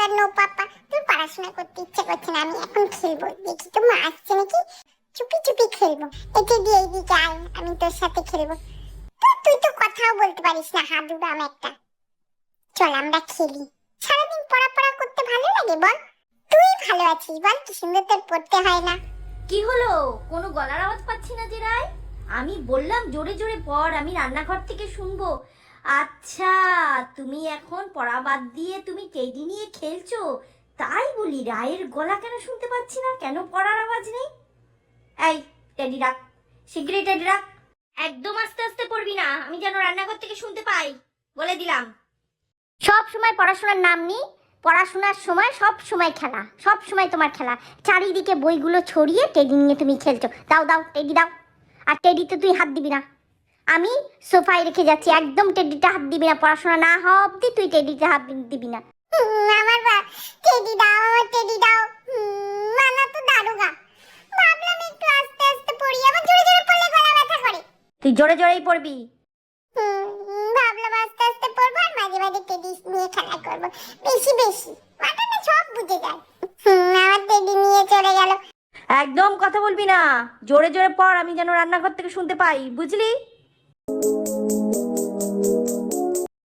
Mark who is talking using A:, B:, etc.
A: এবার no papa, তুই পড়াশোনা করতে ইচ্ছে করছে না, আমি এখন খেলবো। দেখি তো মা আসছে নাকি, চুপি চুপি খেলবো। এটি দিয়ে এইদিকে আয়, আমি তোর সাথে খেলবো। তুই তো কথাও বলতে পারিস না, হাদুরাম একটা। চল আমরা খেলি। সারাদিন পড়া পড়া করতে ভালো লাগে বল? তুই ভালো আছিস বল? কি সুন্দর তোর পড়তে হয় না।
B: কি হলো? কোনো গলার আওয়াজ পাচ্ছি না যে রায়। আমি বললাম জোরে জোরে পড়, আমি রান্নাঘর থেকে শুনবো। আচ্ছা, তুমি এখন পড়া বাদ দিয়ে তুমি টেডি নিয়ে খেলছো, তাই বলি রায়ের গলা কেন শুনতে পাচ্ছি না, কেন পড়ার আওয়াজ নেই? এই টেডি ডাক, শিগগিরই টেডি ডাক। একদম আস্তে আস্তে পড়বি না, আমি যেন রান্নাঘর থেকে শুনতে পাই, বলে দিলাম। সব সময় পড়াশোনার নাম নেই, পড়াশোনার সময় সব সময় খেলা, সব সময় তোমার খেলা। চারিদিকে বইগুলো ছড়িয়ে টেডি নিয়ে তুমি খেলছো। দাও দাও টেডি দাও। আর টেডিতে তুই হাত দিবি না, আমি সোফায় রেখে যাচ্ছি, একদম টেডিতে হাত দিবি না, পড়াশোনা না হওয়া অব্দি তুই টেডিতে হাত দিবি না।
A: আমার টেডি দাও, আমার টেডি দাও। মানা তো দারুগা। ভাবলাম একটু আস্তে আস্তে পড়ি, আবার জোরে জোরে পড়লে গলা ব্যথা করে।
B: তুই জোরে জোরেই পড়বি।
A: ভাবলাম আস্তে আস্তে পড়বো, আর মাঝে মাঝে টেডি নিয়ে খেলা করবো, বেশি বেশি। মাথা না সব বুঝে যায়। আমার টেডি নিয়ে চলে গেল।
B: একদম কথা বলবি না, জোরে জোরে পড়, আমি যেন রান্নাঘর থেকে শুনতে পাই, বুঝলি?